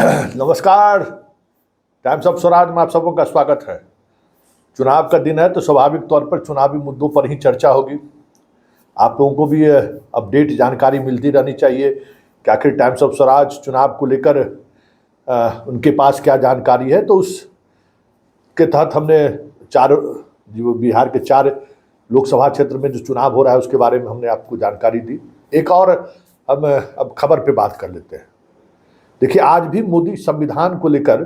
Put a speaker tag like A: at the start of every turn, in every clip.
A: नमस्कार। Times of Swaraj में आप सबों का स्वागत है। चुनाव का दिन है तो स्वाभाविक तौर पर चुनावी मुद्दों पर ही चर्चा होगी। आप लोगों को भी अपडेट जानकारी मिलती रहनी चाहिए कि आखिर टाइम्स ऑफ स्वराज चुनाव को लेकर उनके पास क्या जानकारी है। तो उसके तहत हमने जो बिहार के 4 लोकसभा क्षेत्र में जो चुनाव हो रहा है उसके बारे में हमने आपको जानकारी दी। एक और हम अब खबर पे बात कर लेते हैं। देखिए, आज भी मोदी संविधान को लेकर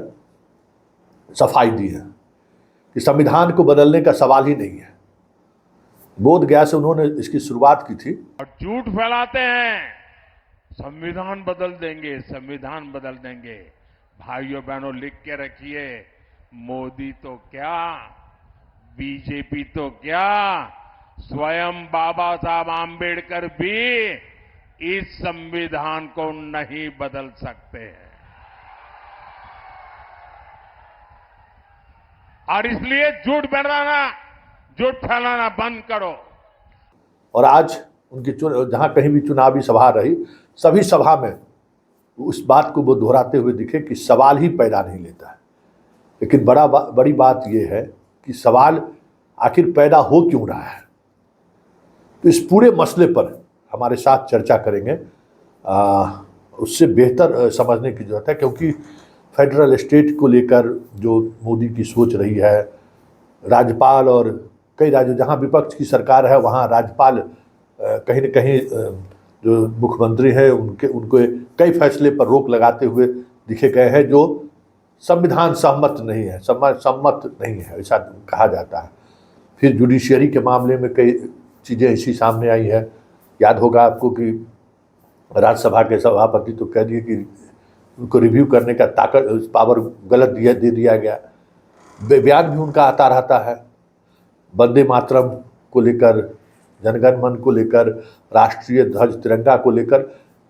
A: सफाई दी है कि संविधान को बदलने का सवाल ही नहीं है। बोध गया से उन्होंने इसकी शुरुआत की थी।
B: और झूठ फैलाते हैं, संविधान बदल देंगे, संविधान बदल देंगे। भाइयों बहनों, लिख के रखिए, मोदी तो क्या, बीजेपी तो क्या, स्वयं बाबा साहब आंबेडकर भी इस संविधान को नहीं बदल सकते हैं। और इसलिए झूठ फैलाना बंद करो।
A: और आज उनकी जहां कहीं भी चुनावी सभा रही, सभी सभा में उस बात को वो दोहराते हुए दिखे कि सवाल ही पैदा नहीं लेता है। लेकिन बड़ी बात यह है कि सवाल आखिर पैदा हो क्यों रहा है। तो इस पूरे मसले पर हमारे साथ चर्चा करेंगे। उससे बेहतर समझने की जरूरत है, क्योंकि फेडरल स्टेट को लेकर जो मोदी की सोच रही है, राज्यपाल और कई राज्यों जहां विपक्ष की सरकार है वहां राज्यपाल कहीं न कहीं जो मुख्यमंत्री हैं उनको कई फैसले पर रोक लगाते हुए दिखे गए हैं जो संविधान सम्मत नहीं है, ऐसा कहा जाता है। फिर जुडिशियरी के मामले में कई चीज़ें ऐसी सामने आई है। याद होगा आपको कि राज्यसभा के सभापति तो कह दिए कि उनको रिव्यू करने का पावर गलत दे दिया गया। बयान भी उनका आता रहता है, वंदे मातरम को लेकर, जनगण मन को लेकर, राष्ट्रीय ध्वज तिरंगा को लेकर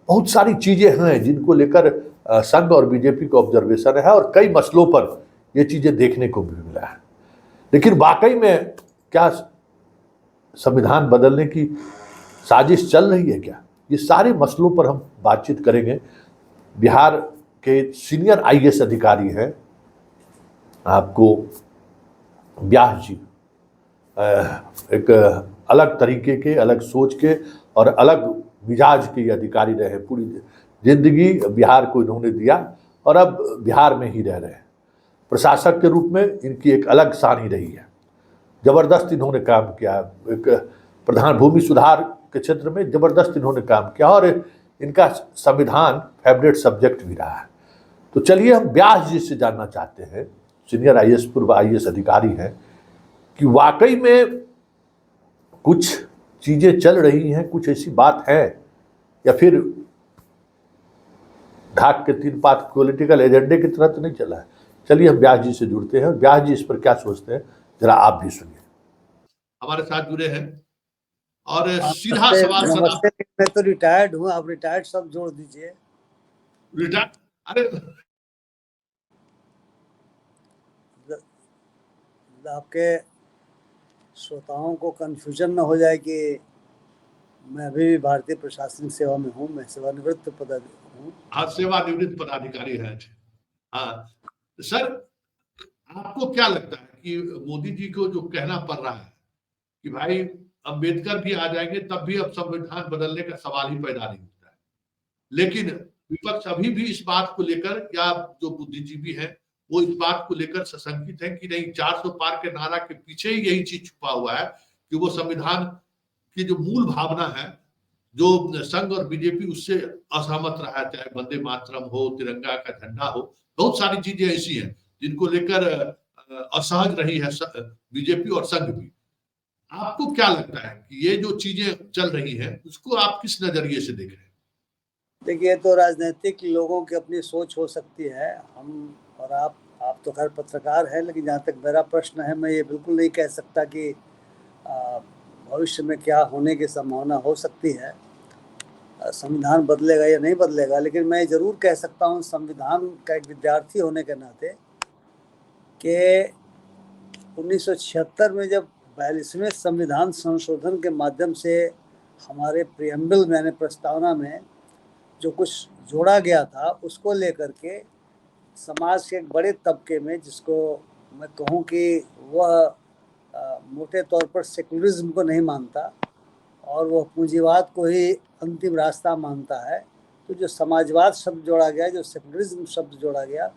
A: बहुत सारी चीज़ें हैं जिनको लेकर संघ और बीजेपी को ऑब्जर्वेशन है और कई मसलों पर ये चीज़ें देखने को भी मिला है। लेकिन वाकई में क्या संविधान बदलने की साजिश चल रही है क्या? ये सारे मसलों पर हम बातचीत करेंगे। बिहार के सीनियर आईएएस अधिकारी हैं आपको व्यास जी, एक अलग तरीके के, अलग सोच के और अलग मिजाज के अधिकारी रहे। पूरी जिंदगी बिहार को इन्होंने दिया और अब बिहार में ही रह रहे हैं। प्रशासक के रूप में इनकी एक अलग सानी रही है, जबरदस्त इन्होंने काम किया। एक प्रधान भूमि सुधार के क्षेत्र में जबरदस्त इन्होंने काम किया और इनका संविधान फेवरेट सब्जेक्ट भी रहा है। तो चलिए हम व्यास जी से जानना चाहते हैं, सीनियर आईएएस, पूर्व आईएएस अधिकारी हैं, कि वाकई में कुछ चीजें चल रही हैं, कुछ ऐसी बात है या फिर ढाक के 3 पात पॉलिटिकल एजेंडे की तरह तो नहीं चला है। चलिए हम व्यास जी से जुड़ते हैं और व्यास जी इस पर क्या सोचते हैं जरा आप भी सुनिए। हमारे साथ जुड़े हैं और सीधा सवाल।
C: नमस्ते, मैं तो रिटायर्ड हूँ, आप रिटायर्ड सब जोड़ दीजिए।
A: रिटायर्ड? अरे
C: आपके श्रोताओं को कंफ्यूजन न हो जाए कि मैं अभी भी भारतीय प्रशासनिक सेवा में हूँ। मैं सेवानिवृत्त पदाधिकारी हूँ।
A: हाँ, सेवानिवृत्त पदाधिकारी हैं। हाँ सर, आपको क्या लगता है कि मोदी जी को जो कहना पड़ रहा है कि भाई अम्बेडकर भी आ जाएंगे तब भी अब संविधान बदलने का सवाल ही पैदा नहीं होता है, लेकिन विपक्ष अभी भी इस बात को लेकर, या जो बुद्धिजीवी है वो इस बात को लेकर सशंकित है कि नहीं, 400 पार के नारा के पीछे ही यही चीज छुपा हुआ है कि वो संविधान की जो मूल भावना है, जो संघ और बीजेपी उससे असहमत रहा है, चाहे वंदे मातरम हो, तिरंगा का झंडा हो, बहुत सारी चीजें ऐसी हैं जिनको लेकर असहज रही है बीजेपी और संघ भी। आपको क्या लगता है कि ये जो चीजें चल रही है उसको आप किस नजरिए से देख रहे हैं?
C: देखिए, तो राजनीतिक लोगों की अपनी सोच हो सकती है। हम और आप तो खैर पत्रकार हैं, लेकिन जहाँ तक मेरा प्रश्न है, मैं ये बिल्कुल नहीं कह सकता कि भविष्य में क्या होने की संभावना हो सकती है, संविधान बदलेगा या नहीं बदलेगा। लेकिन मैं ज़रूर कह सकता हूँ, संविधान का एक विद्यार्थी होने के नाते, कि 1976 में जब 42वें संविधान संशोधन के माध्यम से हमारे प्रियम्बल यानी प्रस्तावना में जो कुछ जोड़ा गया था, उसको लेकर के समाज के एक बड़े तबके में, जिसको मैं कहूँ कि वह मोटे तौर पर सेकुलरिज्म को नहीं मानता और वह पूंजीवाद को ही अंतिम रास्ता मानता है, तो जो समाजवाद शब्द जोड़ा गया, जो सेकुलरिज्म शब्द जोड़ा गया,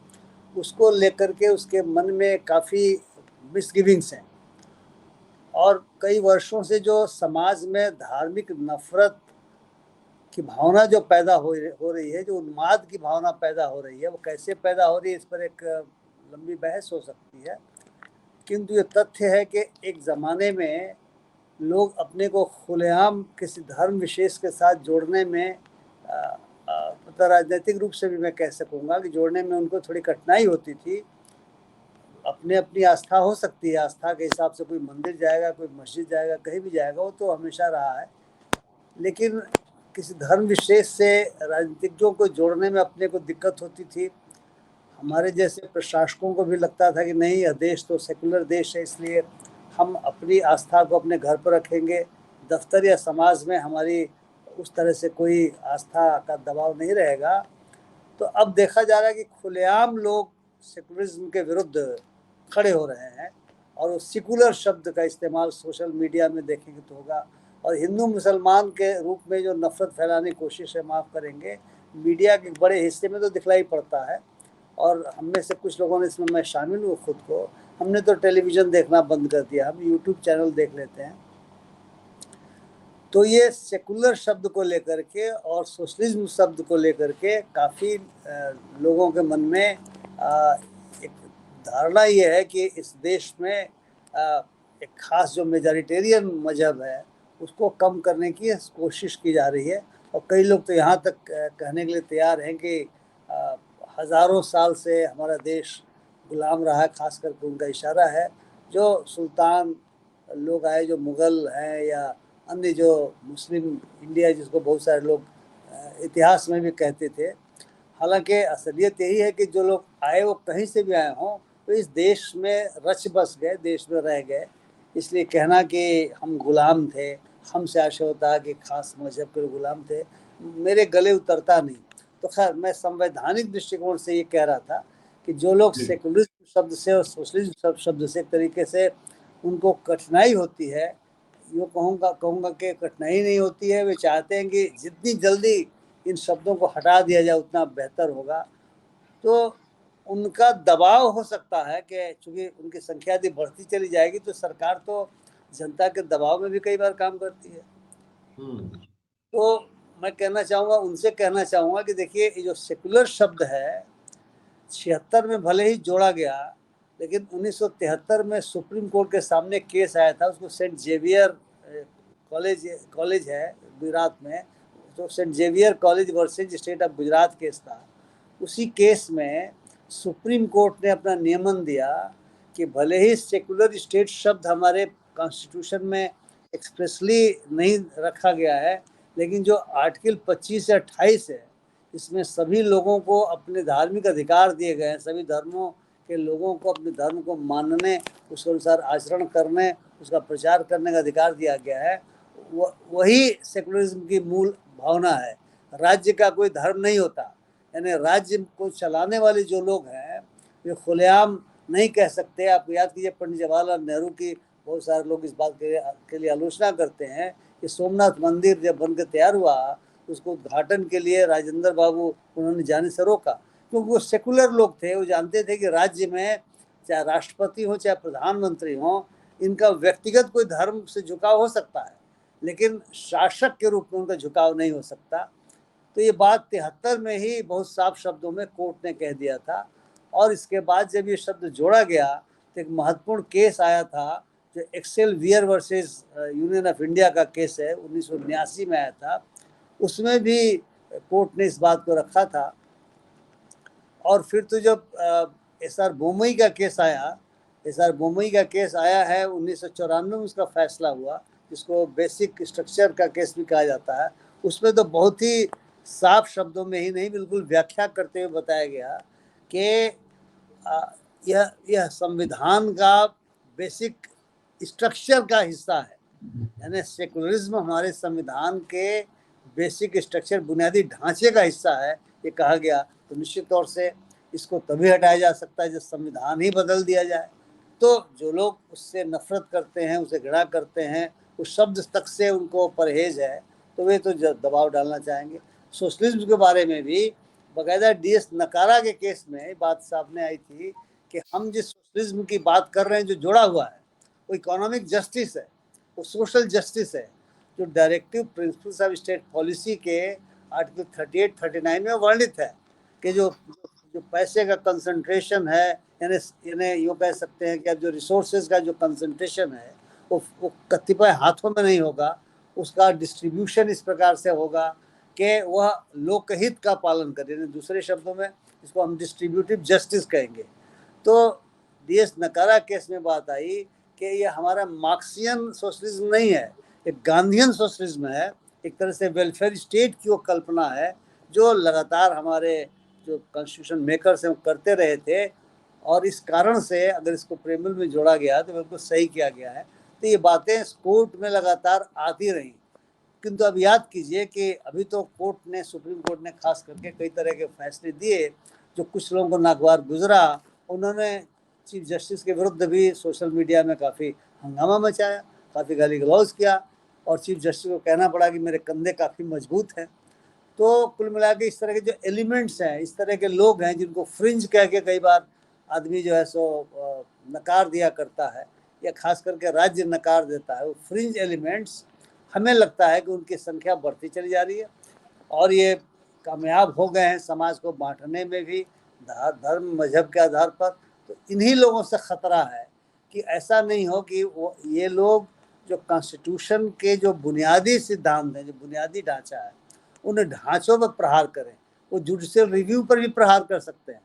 C: उसको लेकर के उसके मन में काफ़ी मिसगिविंग्स हैं। और कई वर्षों से जो समाज में धार्मिक नफरत की भावना जो पैदा हो रही है, जो उन्माद की भावना पैदा हो रही है, वो कैसे पैदा हो रही है, इस पर एक लंबी बहस हो सकती है। किंतु ये तथ्य है कि एक ज़माने में लोग अपने को खुलेआम किसी धर्म विशेष के साथ जोड़ने में, मतलब राजनीतिक रूप से भी मैं कह सकूंगा कि जोड़ने में उनको थोड़ी कठिनाई होती थी। अपने अपनी आस्था हो सकती है, आस्था के हिसाब से कोई मंदिर जाएगा, कोई मस्जिद जाएगा, कहीं भी जाएगा, वो तो हमेशा रहा है। लेकिन किसी धर्म विशेष से राजनीतिज्ञों को जोड़ने में अपने को दिक्कत होती थी। हमारे जैसे प्रशासकों को भी लगता था कि नहीं, यह देश तो सेकुलर देश है, इसलिए हम अपनी आस्था को अपने घर पर रखेंगे, दफ्तर या समाज में हमारी उस तरह से कोई आस्था का दबाव नहीं रहेगा। तो अब देखा जा रहा है कि खुलेआम लोग सेकुलरिज्म के विरुद्ध खड़े हो रहे हैं और उस सेकुलर शब्द का इस्तेमाल सोशल मीडिया में देखेंगे तो होगा। और हिंदू मुसलमान के रूप में जो नफरत फैलाने की कोशिश है, माफ़ करेंगे, मीडिया के बड़े हिस्से में तो दिखलाई पड़ता है। और हम में से कुछ लोगों ने, इसमें मैं शामिल हूँ खुद को, हमने तो टेलीविज़न देखना बंद कर दिया, हम यूट्यूब चैनल देख लेते हैं। तो ये सेकुलर शब्द को लेकर के और सोशलिज्म शब्द को लेकर के काफ़ी लोगों के मन में एक धारणा ये है कि इस देश में एक खास जो मेजॉरिटेरियन मजहब है उसको कम करने की कोशिश की जा रही है। और कई लोग तो यहाँ तक कहने के लिए तैयार हैं कि हज़ारों साल से हमारा देश गुलाम रहा है, खास करके उनका इशारा है जो सुल्तान लोग आए, जो मुग़ल हैं या अन्य जो मुस्लिम इंडिया, जिसको बहुत सारे लोग इतिहास में भी कहते थे। हालांकि असलियत यही है कि जो लोग आए वो कहीं से भी आए हों, तो इस देश में रच बस गए, देश में रह गए। इसलिए कहना कि हम गुलाम थे, हमसे आशय होता है कि खास मजहब के गुलाम थे, मेरे गले उतरता नहीं। तो खैर, मैं संवैधानिक दृष्टिकोण से ये कह रहा था कि जो लोग सेकुलरिज्म शब्द से और सोशलिज्म शब्द से एक तरीके से उनको कठिनाई होती है, यो कहूँगा कि कठिनाई नहीं होती है, वे चाहते हैं कि जितनी जल्दी इन शब्दों को हटा दिया जाए उतना बेहतर होगा। तो उनका दबाव हो सकता है कि चूँकि उनकी संख्या यदि बढ़ती चली जाएगी तो सरकार तो जनता के दबाव में भी कई बार काम करती है। तो मैं कहना चाहूँगा, उनसे कहना चाहूँगा कि देखिए, ये जो सेकुलर शब्द है 76 में भले ही जोड़ा गया, लेकिन 1973 में सुप्रीम कोर्ट के सामने केस आया था, उसको सेंट जेवियर कॉलेज है गुजरात में, तो Saint Xavier college versus state of Gujarat case था। उसी केस में सुप्रीम कोर्ट ने अपना नियमन दिया कि भले ही सेकुलर स्टेट शब्द हमारे कॉन्स्टिट्यूशन में एक्सप्रेसली नहीं रखा गया है, लेकिन जो आर्टिकल 25 से 28 है, इसमें सभी लोगों को अपने धार्मिक अधिकार दिए गए हैं। सभी धर्मों के लोगों को अपने धर्म को मानने, उसके अनुसार आचरण करने, उसका प्रचार करने का अधिकार दिया गया है। वही सेकुलरिज्म की मूल भावना है। राज्य का कोई धर्म नहीं होता, यानी राज्य को चलाने वाले जो लोग हैं वे खुलेआम नहीं कह सकते। आप याद कीजिए, पंडित जवाहरलाल नेहरू की बहुत सारे लोग इस बात के लिए आलोचना करते हैं कि सोमनाथ मंदिर जब बनकर तैयार हुआ, उसको उद्घाटन के लिए राजेंद्र बाबू उन्होंने जाने से रोका, क्योंकि वो सेकुलर लोग थे। वो जानते थे कि राज्य में चाहे राष्ट्रपति हो चाहे प्रधानमंत्री हो, इनका व्यक्तिगत कोई धर्म से झुकाव हो सकता है, लेकिन शासक के रूप में उनका झुकाव नहीं हो सकता। तो ये बात 73 में ही बहुत साफ शब्दों में कोर्ट ने कह दिया था। और इसके बाद जब ये शब्द जोड़ा गया तो एक महत्वपूर्ण केस आया था, जो Excel Wear versus Union of India का केस है, 1989 में आया था। उसमें भी कोर्ट ने इस बात को रखा था। और फिर तो जब एसआर बोमई का केस आया, एसआर बोमई का केस आया है 1994 में, उसका फैसला हुआ, जिसको बेसिक स्ट्रक्चर का केस भी कहा जाता है। उसमें तो बहुत ही साफ शब्दों में ही नहीं, बिल्कुल व्याख्या करते हुए बताया गया कि यह संविधान का बेसिक स्ट्रक्चर का हिस्सा है, यानी सेकुलरिज्म हमारे संविधान के बेसिक स्ट्रक्चर, बुनियादी ढांचे का हिस्सा है, ये कहा गया। तो निश्चित तौर से इसको तभी हटाया जा सकता है जब संविधान ही बदल दिया जाए। तो जो लोग उससे नफरत करते हैं, उसे घृणा करते हैं, उस शब्द तक से उनको परहेज है, तो वे तो दबाव डालना चाहेंगे। सोशलिज्म के बारे में भी बाकायदा DS नकारा के केस में बात सामने आई थी कि हम जिस सोशलिज्म की बात कर रहे हैं जो जुड़ा हुआ है वो इकोनॉमिक जस्टिस है, वो सोशल जस्टिस है, जो directive principles of state policy के आर्टिकल 38-39 में वर्णित है कि जो पैसे का कंसंट्रेशन है, यानी यूँ कह सकते हैं कि अब जो रिसोर्सेज का जो कंसंट्रेशन है वो कतिपय हाथों में नहीं होगा, उसका डिस्ट्रीब्यूशन इस प्रकार से होगा कि वह लोकहित का पालन करे। दूसरे शब्दों में इसको हम डिस्ट्रीब्यूटिव जस्टिस कहेंगे। तो DS नकारा केस में बात आई कि ये हमारा मार्क्सियन सोशलिज्म नहीं है, एक गांधीयन सोशलिज्म है, एक तरह से वेलफेयर स्टेट की वो कल्पना है जो लगातार हमारे जो कॉन्स्टिट्यूशन मेकर्स हैं वो करते रहे थे, और इस कारण से अगर इसको प्रेमल में जोड़ा गया तो बिल्कुल सही किया गया है। तो ये बातें कोर्ट में लगातार आती रहीं, किंतु अब याद कीजिए कि अभी तो कोर्ट ने, सुप्रीम कोर्ट ने खास करके कई तरह के फैसले दिए जो कुछ लोगों को नागवार गुजरा। उन्होंने चीफ जस्टिस के विरुद्ध भी सोशल मीडिया में काफ़ी हंगामा मचाया, काफ़ी गाली गलौज किया, और चीफ जस्टिस को कहना पड़ा कि मेरे कंधे काफ़ी मजबूत हैं। तो कुल मिला के इस तरह के जो एलिमेंट्स हैं, इस तरह के लोग हैं जिनको फ्रिंज कह के कई बार आदमी जो है सो नकार दिया करता है, या खास करके राज्य नकार देता है, वो फ्रिंज एलिमेंट्स हमें लगता है कि उनकी संख्या बढ़ती चली जा रही है, और ये कामयाब हो गए हैं समाज को बांटने में भी धर्म मजहब के आधार पर। तो इन्हीं लोगों से खतरा है कि ऐसा नहीं हो कि वो ये लोग जो कॉन्स्टिट्यूशन के जो बुनियादी सिद्धांत हैं, जो बुनियादी ढांचा है, उन ढांचों पर प्रहार करें। वो जुडिशियल रिव्यू पर भी प्रहार कर सकते हैं,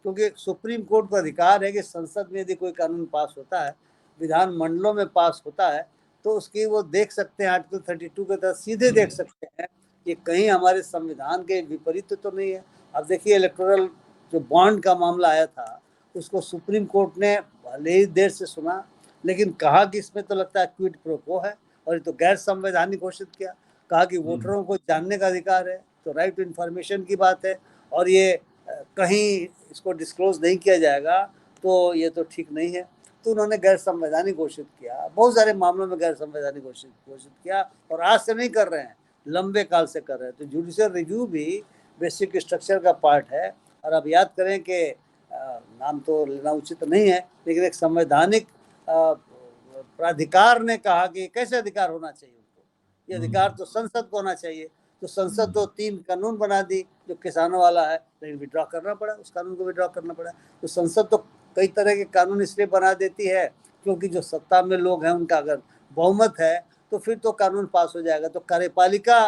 C: क्योंकि सुप्रीम कोर्ट को अधिकार है कि संसद में यदि कोई कानून पास होता है, विधान मंडलों में पास होता है, तो उसकी वो देख सकते हैं, आर्टिकल 32 के तहत सीधे देख सकते हैं कि कहीं हमारे संविधान के विपरीत तो नहीं है। अब देखिए, इलेक्टोरल जो बॉन्ड का मामला आया था, उसको सुप्रीम कोर्ट ने भले ही देर से सुना, लेकिन कहा कि इसमें तो लगता है क्विड प्रो क्वो है, और ये तो गैर संवैधानिक घोषित किया। कहा कि वोटरों को जानने का अधिकार है, तो राइट टू इन्फॉर्मेशन की बात है, और ये कहीं इसको डिस्क्लोज नहीं किया जाएगा तो ये तो ठीक नहीं है। तो उन्होंने गैर संवैधानिक घोषित किया, बहुत सारे मामलों में गैर संवैधानिक घोषित किया, और आज से नहीं कर रहे हैं, लंबे काल से कर रहे हैं। तो जुडिशियल रिव्यू भी बेसिक स्ट्रक्चर का पार्ट है। और अब याद करें कि नाम तो लेना उचित नहीं है, लेकिन एक संवैधानिक प्राधिकार ने कहा कि कैसे अधिकार होना चाहिए उनको, ये अधिकार तो संसद को होना चाहिए। तो संसद तो 3 कानून बना दी जो किसानों वाला है, लेकिन विड्रॉ करना पड़ा, उस कानून को विड्रॉ करना पड़ा। तो संसद तो कई तरह के कानून इसलिए बना देती है क्योंकि जो सत्ता में लोग हैं उनका अगर बहुमत है तो फिर तो कानून पास हो जाएगा। तो कार्यपालिका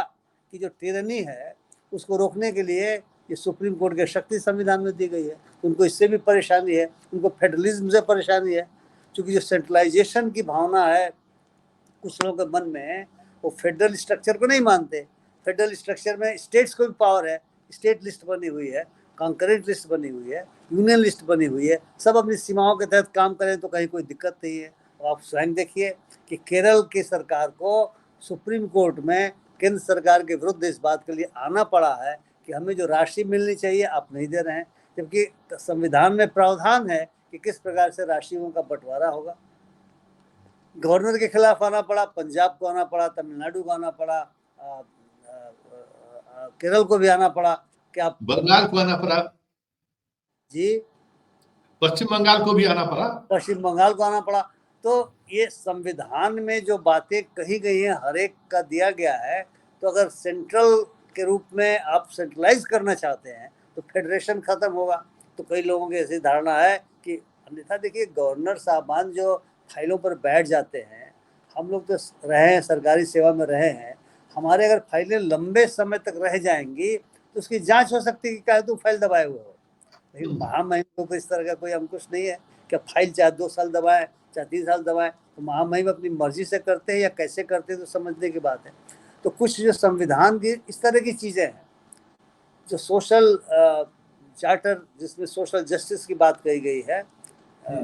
C: की जो टिरनी है उसको रोकने के लिए ये सुप्रीम कोर्ट की शक्ति संविधान में दी गई है। उनको इससे भी परेशानी है, उनको फेडरलिज्म से परेशानी है, क्योंकि जो सेंट्रलाइजेशन की भावना है कुछ लोगों के मन में, वो फेडरल स्ट्रक्चर को नहीं मानते। फेडरल स्ट्रक्चर में स्टेट्स को भी पावर है, स्टेट लिस्ट बनी हुई है, कॉन्करेंट लिस्ट बनी हुई है, यूनियन लिस्ट बनी हुई है, सब अपनी सीमाओं के तहत काम करें तो कहीं कोई दिक्कत नहीं है। और आप स्वयं देखिए कि केरल की सरकार को सुप्रीम कोर्ट में केंद्र सरकार के विरुद्ध इस बात के लिए आना पड़ा है कि हमें जो राशि मिलनी चाहिए आप नहीं दे रहे हैं, जबकि संविधान में प्रावधान है कि किस प्रकार से राशियों का बंटवारा होगा। गवर्नर के खिलाफ आना पड़ा, पंजाब को आना पड़ा, तमिलनाडु को आना पड़ा, केरल को भी आना पड़ा, कि आप
D: बंगाल को आना पड़ा
C: जी,
D: पश्चिम बंगाल को भी आना पड़ा,
C: पश्चिम बंगाल को आना पड़ा। तो ये संविधान में जो बातें कही गई हैं हर एक का दिया गया है। तो अगर सेंट्रल के रूप में आप सेंट्रलाइज करना चाहते हैं तो फेडरेशन खत्म होगा। तो कई लोगों की ऐसी धारणा है कि अन्यथा देखिए, गवर्नर साहबान जो फाइलों पर बैठ जाते हैं, हम लोग तो रहे हैं, सरकारी सेवा में रहे हैं, हमारे अगर फाइलें लंबे समय तक रह जाएंगी तो उसकी जांच हो सकती है कि क्या तुम फाइल दबाए हुए हो। लेकिन महामहिम को इस तरह का कोई अंकुश नहीं है कि फाइल चाहे 2 साल दबाएं चाहे 3 साल दबाएं। तो महामहिम अपनी मर्जी से करते हैं या कैसे करते हैं तो समझने की बात है। तो कुछ जो संविधान की इस तरह की चीज़ें हैं, जो सोशल चार्टर जिसमें सोशल जस्टिस की बात कही गई है,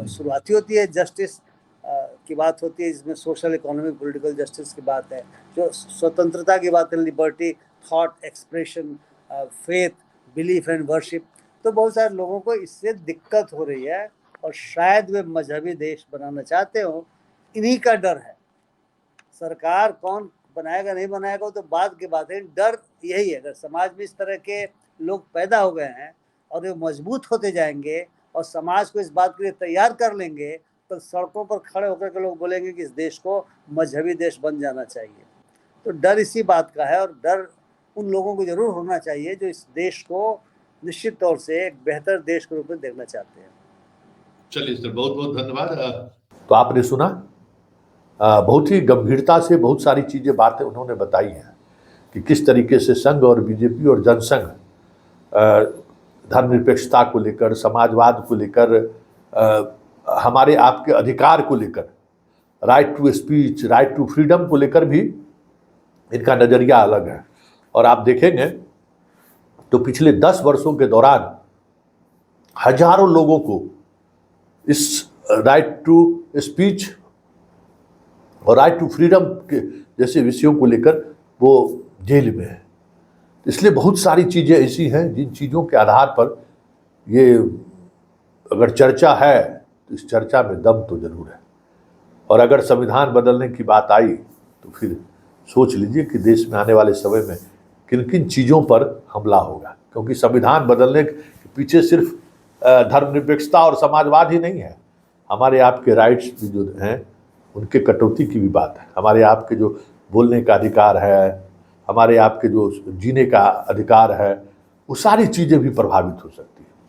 C: शुरुआती होती है जस्टिस की बात होती है, जिसमें सोशल इकोनॉमिक पॉलिटिकल जस्टिस की बात है, जो स्वतंत्रता की बात है, liberty, thought expression, faith, belief and worship. तो बहुत सारे लोगों को इससे दिक्कत हो रही है और शायद वे मजहबी देश बनाना चाहते हो। इन्हीं का डर है। सरकार कौन बनाएगा नहीं बनाएगा वो तो बाद की बात है। डर यही है, अगर समाज में इस तरह के लोग पैदा हो गए हैं और वे मजबूत होते जाएंगे और समाज को इस बात के लिए तैयार कर लेंगे, तो सड़कों पर खड़े होकर के लोग बोलेंगे कि इस देश को मजहबी देश बन जाना चाहिए। तो डर इसी बात का है, और डर उन लोगों को जरूर होना चाहिए जो इस देश को निश्चित तौर से एक बेहतर देश के रूप में देखना चाहते हैं।
D: चलिए सर, बहुत बहुत धन्यवाद।
A: तो आपने सुना, बहुत ही गंभीरता से बहुत सारी चीज़ें बातें उन्होंने बताई हैं कि किस तरीके से संघ और बीजेपी और जनसंघ धर्मनिरपेक्षता को लेकर, समाजवाद को लेकर, हमारे आपके अधिकार को लेकर, right to speech, right to freedom को लेकर भी इनका नज़रिया अलग है। और आप देखेंगे तो पिछले 10 वर्षों के दौरान हजारों लोगों को इस राइट टू स्पीच और राइट टू फ्रीडम के जैसे विषयों को लेकर वो जेल में है। इसलिए बहुत सारी चीज़ें ऐसी हैं जिन चीज़ों के आधार पर ये अगर चर्चा है तो इस चर्चा में दम तो जरूर है। और अगर संविधान बदलने की बात आई तो फिर सोच लीजिए कि देश में आने वाले समय में किन किन चीज़ों पर हमला होगा, क्योंकि संविधान बदलने के पीछे सिर्फ धर्मनिरपेक्षता और समाजवाद ही नहीं है, हमारे आपके राइट्स भी जो हैं उनके कटौती की भी बात है। हमारे आपके जो बोलने का अधिकार है, हमारे आपके जो जीने का अधिकार है, वो सारी चीज़ें भी प्रभावित हो सकती हैं।